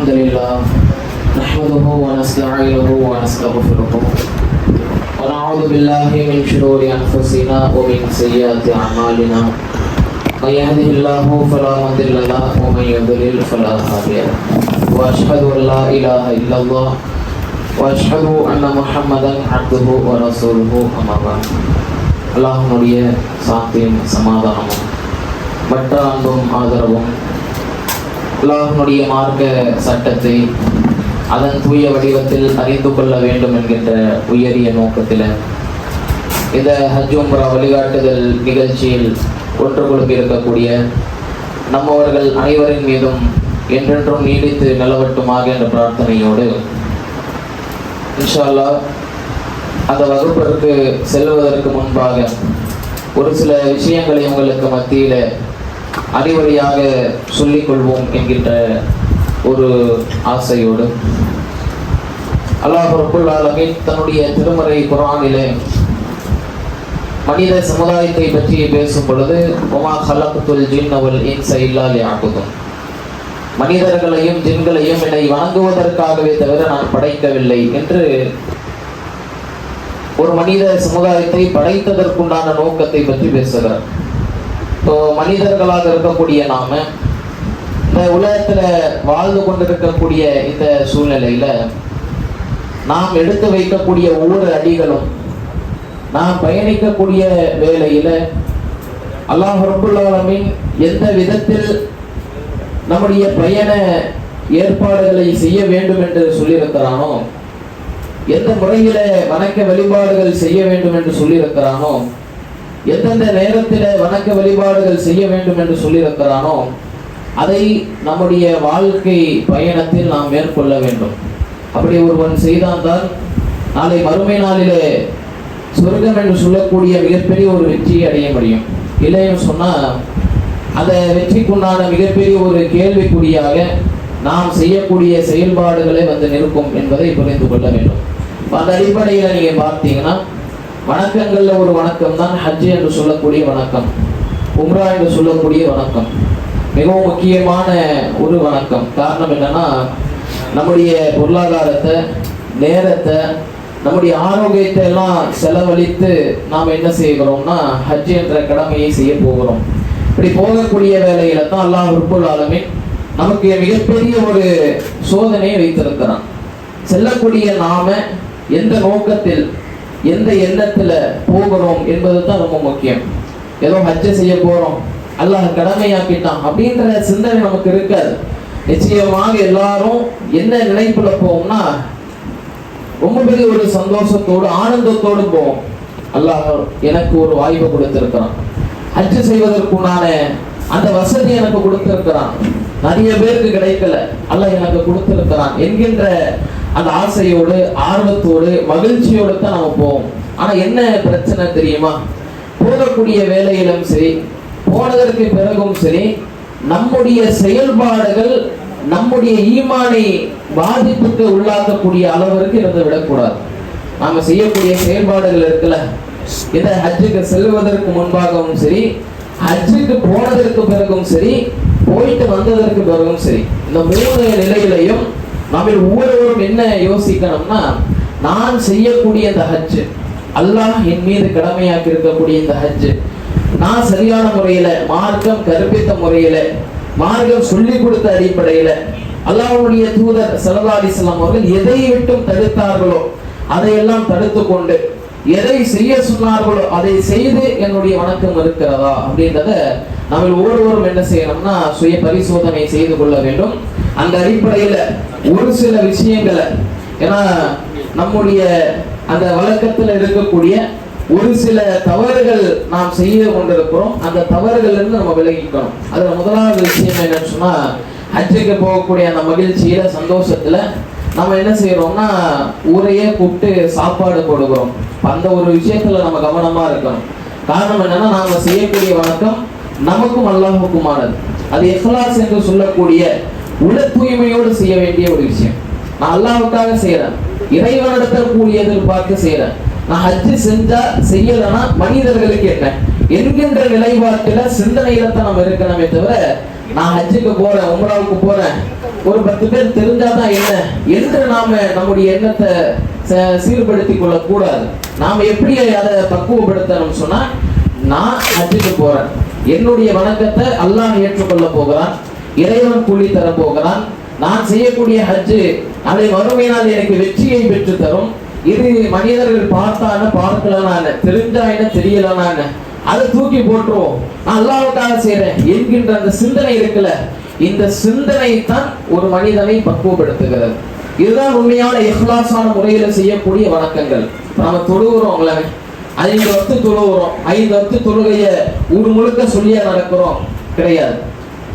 الحمد لله نحمده ونستعينه ونستغفره ونعوذ بالله من شرور أنفسنا ومن سيئات أعمالنا من يهده الله فلا مضل له ومن يضلل فلا هادي له وأشهد أن لا إله إلا الله وأشهد أن محمدا عبده ورسوله أما بعد அல்லாஹ்வுடைய சாந்தியும் சமாதானமும் மற்ற அன்பும் ஆதரவும் அல்லாஹ்வுடைய மார்க்க சட்டத்தை அதன் தூய வடிவத்தில் அறிந்து கொள்ள வேண்டும் என்கின்ற உயரிய நோக்கத்தில் இந்த ஹஜ் உம்ரா வழிகாட்டுதல் நிகழ்ச்சியில் ஒன்று கொடுக்க இருக்கக்கூடிய நம்மவர்கள் அனைவரின் மீதும் என்றென்றும் நீடித்து நிலவட்டுமாக என்ற பிரார்த்தனையோடு இன்ஷா அல்லாஹ் அந்த வகுப்பிற்கு செல்வதற்கு முன்பாக ஒரு சில விஷயங்களை உங்களுக்கு மத்தியில் அறிவுரையாக சொல்லிக்கொள்வோம் என்கின்ற ஒரு ஆசையோடு அல்லாஹ் ரப்புல் ஆலமீன் தன்னுடைய திருமறை குர்ஆனிலே மனித சமுதாயத்தை பற்றி பேசும் பொழுது வமா ஹலக்துல் ஜின்ன வல் இன்ஸ இல்லா லியஅபுதுன், மனிதர்களையும் ஜின்களையும் என்னை வணங்குவதற்காகவே தவிர நான் படைக்கவில்லை என்று ஒரு மனித சமுதாயத்தை படைத்ததற்குண்டான நோக்கத்தை பற்றி பேசுகிறார். இப்போ மனிதர்களாக இருக்கக்கூடிய நாம இந்த உலகத்துல வாழ்ந்து கொண்டிருக்கக்கூடிய இந்த சூழ்நிலையில நாம் எடுத்து வைக்கக்கூடிய ஒவ்வொரு அடிகளும், நாம் பயணிக்கக்கூடிய வேளையில அல்லாஹ் ரப்புல் ஆலமீன் எந்த விதத்தில் நம்முடைய பயண ஏற்பாடுகளை செய்ய வேண்டும் என்று சொல்லியிருக்கிறானோ, எந்த முறையில வணக்க வழிபாடுகள் செய்ய வேண்டும் என்று சொல்லியிருக்கிறானோ, எந்தெந்த நேரத்தில் வணக்க வழிபாடுகள் செய்ய வேண்டும் என்று சொல்லியிருக்கிறானோ அதை நம்முடைய வாழ்க்கை பயணத்தில் நாம் மேற்கொள்ள வேண்டும். அப்படி ஒருவன் செய்தால்தான் நாளை மறுமை நாளிலே சொர்க்கம் என்று சொல்லக்கூடிய மிகப்பெரிய ஒரு வெற்றியை அடைய முடியும். இல்லைன்னு சொன்னால் அந்த வெற்றிக்குண்டான மிகப்பெரிய ஒரு கேள்விக்குறியாக நாம் செய்யக்கூடிய செயல்பாடுகளை வந்து நிற்கும் என்பதை புரிந்து கொள்ள வேண்டும். அந்த அடிப்படையில் நீங்கள் பார்த்தீங்கன்னா வணக்கங்களில் ஒரு வணக்கம் தான் ஹஜ் என்று சொல்லக்கூடிய வணக்கம், உம்ரா என்று சொல்லக்கூடிய வணக்கம். மிகவும் முக்கியமான ஒரு வணக்கம். காரணம் என்னன்னா, நம்முடைய பொருளாதாரத்தை, நேரத்தை, நம்முடைய ஆரோக்கியத்தை எல்லாம் செலவழித்து நாம் என்ன செய்கிறோம்னா ஹஜ் என்ற கடமையை செய்ய போகிறோம். இப்படி போகக்கூடிய வேலையில தான் அல்லாஹ் ரப்புல் ஆலமீன் நமக்கு மிகப்பெரிய ஒரு சோதனையை வைத்திருக்கிறான். செல்லக்கூடிய நாம எந்த நோக்கத்தில், எந்த எண்ணத்துல போகிறோம் என்பது தான் ரொம்ப முக்கியம். ஏதோ ஹஜ் செய்ய போறோம், அல்லாஹ் கடமையாக்கிட்டான் அப்படின்ற சிந்தனை நமக்கு இருக்காது. நிச்சயமாக எல்லாரும் என்ன நினைப்புல போவோம்னா ரொம்ப பெரிய ஒரு சந்தோஷத்தோடு ஆனந்தத்தோடு போவோம். அல்லாஹ் எனக்கு ஒரு வாய்ப்பு கொடுத்திருக்கிறான், ஹஜ் செய்வதற்குண்டான அந்த வசதி எனக்கு கொடுத்திருக்கிறான், நிறைய பேருக்கு கிடைக்கல, அல்லாஹ் எனக்கு கொடுத்திருக்கிறான் என்கின்ற அந்த ஆசையோடு, ஆர்வத்தோடு, மகிழ்ச்சியோடு தான் நம்ம போவோம். ஆனா என்ன பிரச்சனை தெரியுமா? போகக்கூடிய வேலையிலும் சரி, போனதற்கு பிறகும் சரி, நம்முடைய செயல்பாடுகள் நம்முடைய ஈமானை பாதிப்புக்கு உள்ளாக்கக்கூடிய அளவிற்கு இருந்து விடக்கூடாது. நாம செய்யக்கூடிய செயல்பாடுகள் இருக்குல்ல, இந்த ஹஜ்ஜுக்கு செல்வதற்கு முன்பாகவும் சரி, ஹஜ்ஜுக்கு போனதற்கு பிறகும் சரி, போயிட்டு வந்ததற்கு பிறகும் சரி, இந்த மூணு நிலையிலையும் நாம் ஒவ்வொருவரும் என்ன யோசிக்கணும்னா, நான் செய்யக்கூடிய இந்த ஹஜ், அல்லாஹ் என் மீது கடமையாக்கி இருக்கக்கூடிய இந்த ஹஜ், நான் சரியான முறையில, மார்க்கம் கற்பித்த முறையில, மார்க்கம் சொல்லிக் கொடுத்த அடிப்படையில, அல்லாஹ்வுடைய தூதர் ஸல்லல்லாஹு அலைஹி வஸல்லம் அவர்கள் எதை விட்டும் தடுத்தார்களோ அதையெல்லாம் தடுத்து கொண்டு, எதை செய்ய சொன்னார்களோ அதை செய்து என்னுடைய வணக்கம் இருக்கிறதா அப்படின்றத நம்ம ஒவ்வொருவரும் என்ன செய்யணும்னா சுய பரிசோதனை செய்து கொள்ள வேண்டும். அந்த அடிப்படையில ஒரு சில விஷயங்களை, ஏன்னா நம்முடைய அந்த வழக்கத்தில் இருக்கக்கூடிய ஒரு சில தவறுகள் நாம் செய்து கொண்டிருக்கிறோம். அந்த தவறுகள் இருந்து நம்ம விலகிக்கணும். அதுல முதலாவது விஷயம் என்னன்னு சொன்னா, ஹஜ்ஜுக்கு போகக்கூடிய அந்த மகிழ்ச்சியில, சந்தோஷத்துல நம்ம என்ன செய்யறோம்னா ஊரையே கூப்பிட்டு சாப்பாடு போடுகிறோம். அந்த ஒரு விஷயத்துல நம்ம கவனமா இருக்கணும். காரணம் என்னன்னா, நாம செய்யக்கூடிய வணக்கம் நமக்கும் அல்லாஹுக்குமானது. அது இஹ்லாஸ் என்று சொல்லக்கூடிய உள்ள தூய்மையோடு செய்ய வேண்டிய ஒரு விஷயம். நான் அல்லாஹ்வுக்காக செய்யறேன், இறைவனிடத்தில் கூடிய எதிர்பார்த்து செய்யறேன். நான் ஹஜ் செஞ்சா செய்யலன்னா மனிதர்களுக்கு என்ன என்கின்ற நிலைப்பாட்டில சிந்தனையில தான் நம்ம இருக்கணுமே தவிர நான் ஹஜ்ஜுக்கு போறேன், உம்ராவுக்கு போறேன், ஒரு 10 பேர் தெரிஞ்சாதான் என்ன என்று நாம நம்முடைய எண்ணத்தை சீர்படுத்திக் கொள்ள கூடாது. நாம எப்படி அதை பக்குவப்படுத்தணும் சொன்னா, நான் ஹஜ்ஜுக்கு போறேன், என்னுடைய வணக்கத்தை அல்லாஹ் ஏற்றுக்கொள்ள போகிறான், இறைவன் கூலி தர போகிறான், நான் செய்யக்கூடிய ஹஜ்ஜு அதை மறுமையினால் எனக்கு வெற்றியை பெற்று தரும். இது மனிதர்கள் பார்த்தான பார்க்கலனான, தெரிஞ்சா என்ன தெரியலனான, அதை தூக்கி போட்டுருவோம், நான் அல்லாஹ்வுக்காக செய்றேன் என்கின்ற அந்த சிந்தனை இருக்குல்ல, இந்த சிந்தனை தான் ஒரு மனிதனை பக்குவப்படுத்துகிறது. இதுதான் உண்மையான இஹ்லாஸான முறையில செய்யக்கூடிய வணக்கங்கள். நாம தொழுகிறோம்ல, 5 வக்து தொழுகிறோம், 5 வக்து தொழுகைய ஊர் முழுக்க சொல்லியா நடக்கிறோம்? கிடையாது.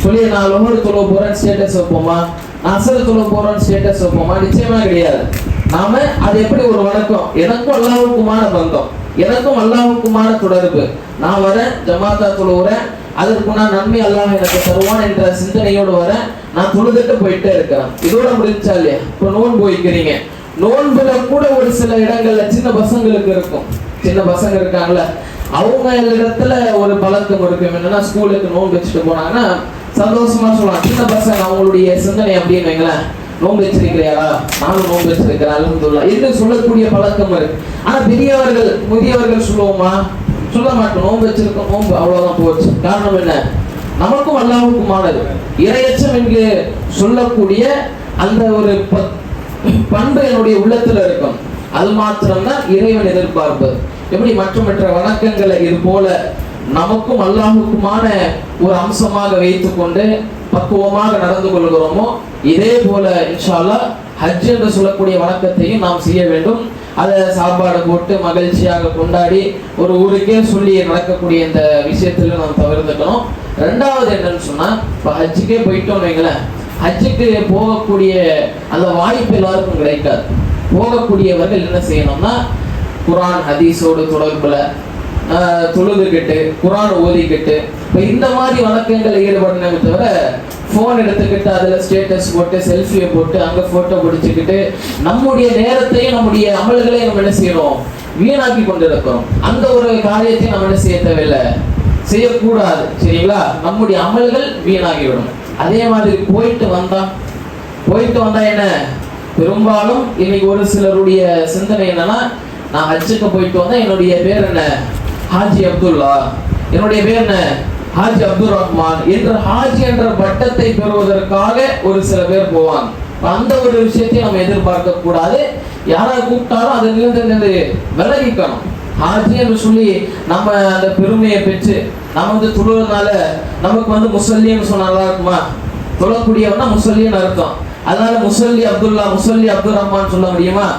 சொல்லி நான் லோஹர் தொழுவ போறேன் ஸ்டேட்டஸ் வைப்போமா, நான் அசர் தொழுவ போறேன் ஸ்டேட்டஸ் வைப்போமா? நிச்சயமா கிடையாது. நாம அது எப்படி ஒரு வணக்கம், எனக்கும் அல்லாஹ்வுக்குமான பந்தம், எனக்கும் அல்லாஹ்வுக்குமான தொடர்பு, நான் வரேன் ஜமாத்தா தொழுகிறேன், அதற்கு நான் நன்மை அல்லாஹ் எனக்கு தருவான் என்ற சிந்தனையோடு வரேன், நான் தொழுதுட்டு போயிட்டே இருக்கிறேன். இதோட முடிஞ்சா இல்லையா? இப்போ நோன்பு வைக்கிறீங்க, நோன்புல கூட ஒரு சில இடங்கள்ல சின்ன பசங்களுக்கு இருக்கும், சின்ன பசங்க இருக்காங்கல்ல, அவங்க இடத்துல ஒரு பழக்கம் இருக்கும். என்னன்னா, ஸ்கூலுக்கு நோன்பு வச்சுட்டு போனாங்கன்னா சந்தோஷமா சொல்லலாம். சின்ன பசங்க அவங்களுடைய சிந்தனை அப்படின்னு வைங்களேன், நோன்பு வச்சிருக்கிறியாரா, நானும் நோன்பு வச்சிருக்கிறேன் அல்ஹம்துலில்லாஹ் என்று சொல்லக்கூடிய பழக்கம் இருக்கு. ஆனா பெரியவர்கள் முதியவர்கள் சொல்லுவோமா? சொல்ல மாட்டோம். நோன்பு வச்சிருக்கோம், நோன்பு அவ்வளவுதான் போச்சு. காரணம் என்ன? நமக்கும் அல்லாஹ்வுக்குமானது இறையச்சம் என்று சொல்லக்கூடிய அந்த ஒரு பண்பு என்னுடைய உள்ளத்துல இருக்கும். அது மாத்திரம்தான் இறைவன் எதிர்பார்ப்பது. எப்படி மற்ற வணக்கங்களை இது போல நமக்கும் அல்லாஹ்வுக்குமான ஒரு அம்சமாக வைத்துக்கொண்டு பக்குவமாக நடந்து கொள்கிறோமோ, இதே போல இன்ஷா அல்லாஹ் ஹஜ் என்று சொல்லக்கூடிய வணக்கத்தையும் நாம் செய்ய வேண்டும். அதை சாப்பாடு போட்டு மகிழ்ச்சியாக கொண்டாடி ஒரு ஊருக்கே சொல்லி நடக்கக்கூடிய இந்த விஷயத்துல நாம் தவிர்த்துக்கணும். 2வது என்னன்னு சொன்னா, இப்போ ஹஜ்ஜுக்கே போயிட்டோம்னு வைங்களேன், ஹஜ்ஜுக்கு போகக்கூடிய அந்த வாய்ப்பு எல்லாருக்கும் கிடைக்காது. போகக்கூடியவர்கள் என்ன செய்யணும்னா, குர்ஆன் ஹதீஸோடு தொடர்புல தொழுதுகிட்டு குர்ஆன் ஓதிக்கிட்டு இப்போ இந்த மாதிரி வணக்கங்களை ஈடுபடணுமே தவிர, ஃபோன் எடுத்துக்கிட்டு அதில் ஸ்டேட்டஸ் போட்டு செல்ஃபியை போட்டு அங்கே ஃபோட்டோ பிடிச்சிக்கிட்டு நம்முடைய நேரத்தையும் நம்முடைய அமல்களையும் நம்ம என்ன செய்யணும், வீணாக்கி கொண்டு இருக்கிறோம். அந்த ஒரு காரியத்தை நம்ம என்ன செய்ய தேவையில்லை, செய்யக்கூடாது. சரிங்களா? நம்முடைய அமல்கள் வீணாகிவிடும். அதே மாதிரி போயிட்டு வந்தா என்ன, பெரும்பாலும் இன்னைக்கு ஒரு சிலருடைய சிந்தனை என்னன்னா, நான் ஹஜ்ஜுக்கு போயிட்டு வந்தா என்னுடைய பேர் என்ன, ஹாஜி அப்துல்லா, என்னுடைய பேர் என்ன, ஹாஜி அப்துல் ரஹ்மான் என்ற ஹாஜி என்ற பட்டத்தை பெறுவதற்காக ஒரு சில பேர் போவாங்க. அந்த ஒரு விஷயத்தை நம்ம எதிர்பார்க்க கூடாது. யாரை கூப்பிட்டாலும் அதிலிருந்து விலகிக்கணும். ஹாஜி என்று சொல்லி நம்ம அந்த பெருமையை பெற்று நம்ம தொழுறதுனால நமக்கு முசல்லின்னு சொன்னா நல்லா இருக்குமா? தொழக்கூடியவனா முசல்லின்னு அர்த்தம். அதனால முசல்லி அப்துல்லா, முசல்லி அப்துல் ரஹ்மான் சொல்ல முடியுமா?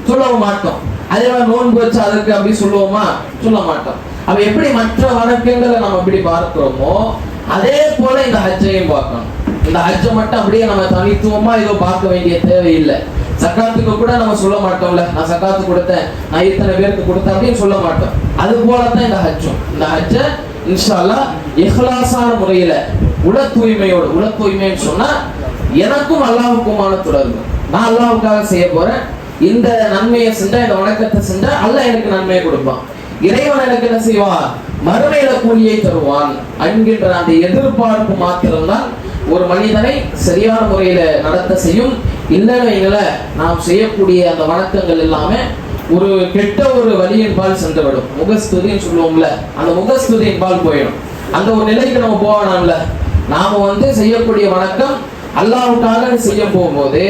சொல்லவும் மாட்டோம். அதே மாதிரி நோன்பு வச்சு அதற்கு அப்படி சொல்லுவோமா? சொல்ல மாட்டோம். அப்ப எப்படி மற்ற வணக்கங்களை நம்ம எப்படி பார்க்கிறோமோ, அதே போல இந்த ஹஜ்ஜையும் பார்க்கணும். இந்த ஹஜ்ஜை மட்டும் அப்படியே நம்ம தனித்துவமா ஏதோ பார்க்க வேண்டிய தேவையில்லை. சக்காத்துக்கு கூட நம்ம சொல்ல மாட்டோம்ல, நான் சக்காத்து கொடுத்தேன், நான் இத்தனை பேருக்கு கொடுத்தேன் அப்படின்னு சொல்ல மாட்டோம். அது போலதான் இந்த ஹஜ்ஜும். இந்த ஹஜ்ஜை இன்ஷா அல்லாஹ் இஹ்லாஸான முறையில உள தூய்மையோடு, உள தூய்மைன்னு சொன்னா எனக்கும் அல்லாஹ்வுக்குமான தொடர்பு, நான் அல்லாஹ்வுக்காக செய்ய போறேன், இந்த நன்மையை செஞ்சா, இந்த வணக்கத்தை செஞ்சா அல்லாஹ் எனக்கு நன்மையை கொடுப்பான், இறைவன் எனக்கு என்ன செய்வான், மறுமையில கூலியை தருவான் என்கின்ற அந்த எதிர்பார்ப்பு மாத்திரம்தான் ஒரு மனிதனை சரியான முறையில நடத்த செய்யும். இல்லைன்னு நாம் செய்யக்கூடிய அந்த வணக்கங்கள் எல்லாமே ஒரு கெட்ட ஒரு வழியின் பால் சென்றுவிடும். முகஸ்துதின்னு சொல்லுவோம்ல, அந்த முகஸ்துதியின் பால் போயிடும். அந்த ஒரு நிலைக்கு நம்ம போகணும்ல. நாம செய்யக்கூடிய வணக்கம் அல்லாஹ்வுக்காக செய்ய போகும்போது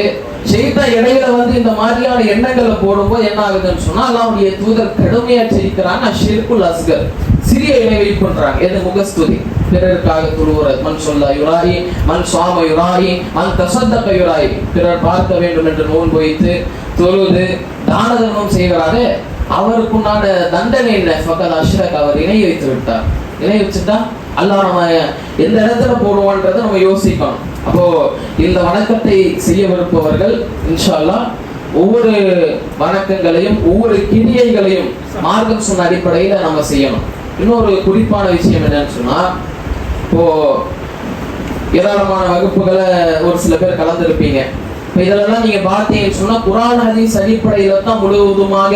ஷைத்தான் இடையில இந்த மாதிரியான எண்ணங்களை போடும்போது என்ன ஆகுதுன்னு சொன்னா, அல்லாஹ்வுடைய தூதர் கடுமையா எச்சரிக்கிறாங்க, ஷிர்குல் அஸ்கர், சிறிய இணை வைக்கின்றாங்க. எது? முகஸ்துதி, பிறருக்காக தொழுவது. மன் சொல்ல யுராயி, மன் சுவாம யுராயி, மன் தசத்தக யுராயி, பிறர் பார்க்க வேண்டும் என்று நோன்பு வைத்து தொழுது தான தர்மம் செய்கிறாரு, அவருக்குண்டான தண்டனை என்ன? ஃபக்கத் அஷ்ரக், அவர் இணை வைத்து விட்டார். இணை வச்சுட்டா அல்லாஹ் நம்ம எந்த இடத்துல போடுவான்றதை நம்ம யோசிக்கணும். அப்போ இந்த வணக்கத்தை செய்யவிருப்பவர்கள் இன்ஷா அல்லாஹ் ஒவ்வொரு வணக்கங்களையும் ஒவ்வொரு கிரியைகளையும் மார்க்கம் சொன்ன அடிப்படையில நம்ம செய்யணும். இன்னொரு குறிப்பான விஷயம் என்னன்னு சொன்னா, இப்போ ஏராளமான வகுப்புகளை ஒரு சில பேர் கலந்துருப்பீங்க. இதெல்லாம் நீங்க பார்த்தீங்கன்னு சொன்னா குர்ஆன் ஹதீஸ் அடிப்படையில தான் முழுவதுமாக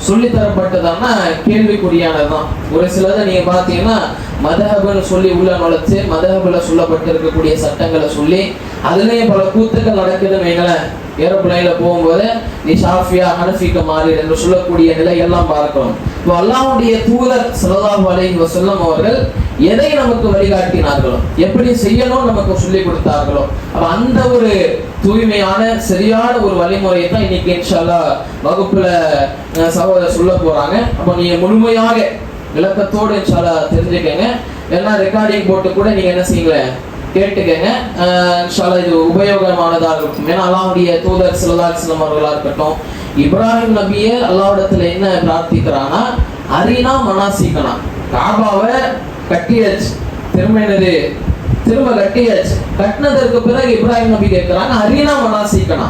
சொல்லி தரப்பட்டதான்னா கேள்விக்குறியானதுதான். ஒரு சிலதை நீங்க பார்த்தீங்கன்னா மதஹப்னு சொல்லி உள்ள நுழைச்சு மதஹப்ல சொல்லப்பட்டிருக்கக்கூடிய சட்டங்களை சொல்லி அதுலயே பல கூத்துக்கள் நடக்குதுன்னு வைங்களேன். ஏரோப்ளைன்ல போகும்போது நீ ஷாஃபியா ஹனஃபிக்கு மாறி என்று சொல்லக்கூடிய நிலையெல்லாம் பார்க்கிறோம். இப்போ அல்லாஹ்வுடைய தூதர் ஸல்லல்லாஹு அலைஹி வஸல்லம் அவர்கள் எதை நமக்கு வழிகாட்டினார்களோ, எப்படி செய்யணும் நமக்கு சொல்லி கொடுத்தார்களோ, அப்ப அந்த ஒரு தூய்மையான சரியான ஒரு வழிமுறையை தான் இன்னைக்கு இன்ஷா அல்லாஹ் வகுப்புல சகோதரர் சொல்ல போறாங்க. அப்போ நீங்க முழுமையாக விளக்கத்தோடு இன்ஷா அல்லாஹ் தெரிஞ்சுக்கங்க. ஏன்னா ரெக்கார்டிங் போட்டு கூட நீங்க என்ன செய்யுங்க கேட்டுக்கங்க. இன்ஷா அல்லாஹ் இது உபயோகமானதாக இருக்கும். ஏன்னா அல்லாஹ்வுடைய தூதர் ஸல்லல்லாஹு அலைஹி வஸல்லம் அவர்களா இருக்கட்டும், இப்ராஹிம் நபியே அல்லாஹ்விடத்துல என்ன பிரார்த்திக்கிறானா, அரினா மனாசிக்கனா, காபாவை கட்டியாச்சு, திரும்ப கட்டியாச்சு. கட்டினதற்கு பிறகு இப்ராஹிம் நபி கேட்கிறாங்க, அரினா மனாசிக்கனா,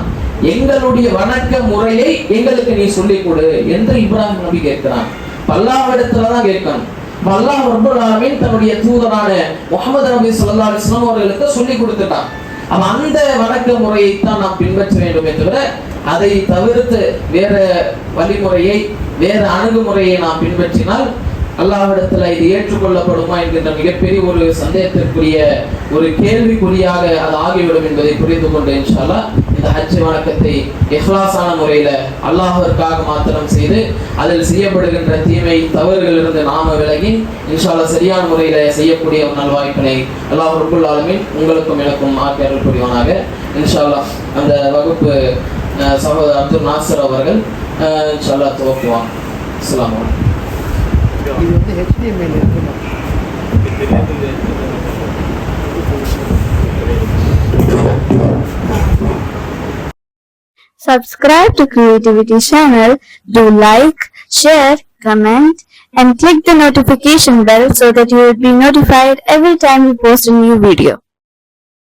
எங்களுடைய வணக்க முறையை எங்களுக்கு நீ சொல்லிக் கொடு என்று இப்ராஹிம் நபி கேட்கிறாங்க. அல்லாஹ்விடத்துலதான் கேட்கணும். அல்லாஹ் ரப்பல் ஆலமீன் தன்னுடைய தூதரான முஹம்மது நபி ஸல்லல்லாஹு அலைஹி வஸல்லம் அவர்களுக்கு சொல்லி கொடுத்துட்டான். அப்ப அந்த வணக்க முறையை தான் நாம் பின்பற்ற வேண்டுமே தவிர அதை தவிர்த்து வேற வழிமுறையை வேற அணுகுமுறையை நாம் பின்பற்றினால் அல்லாஹ்விடத்துல இது ஏற்றுக்கொள்ளப்படுமா என்கின்ற மிகப்பெரிய ஒரு சந்தேகத்திற்குரிய ஒரு கேள்விக்குறியாக அது ஆகிவிடும் என்பதை புரிந்து கொண்டு இன்ஷா அல்லாஹ் இந்த ஹஜ் வணக்கத்தை இஹ்லாஸான முறையில அல்லாஹ்விற்காக மாத்திரம் செய்து அதில் செய்யப்படுகின்ற தீமை தவறுகளிலிருந்து நாம விலகி இன்ஷா அல்லாஹ் சரியான முறையில செய்யக்கூடிய ஒரு நல்வாய்ப்பினை அல்லாஹ் ரப்புல் ஆலமீன் உங்களுக்கும் எனக்கும் ஆக்கியருள் புரிவானாக. இன்ஷா அல்லாஹ் அந்த வகுப்பு சகோதரர் அப்துல் நாசர் அவர்கள் இன்ஷா அல்லாஹ் துவக்குவாங்க. அஸ்ஸலாமு அலைக்கும். இது வந்து HTML இருக்குமா? Subscribe to Creativity channel, do like, share, comment and click the notification bell so that you will be notified every time we post a new video.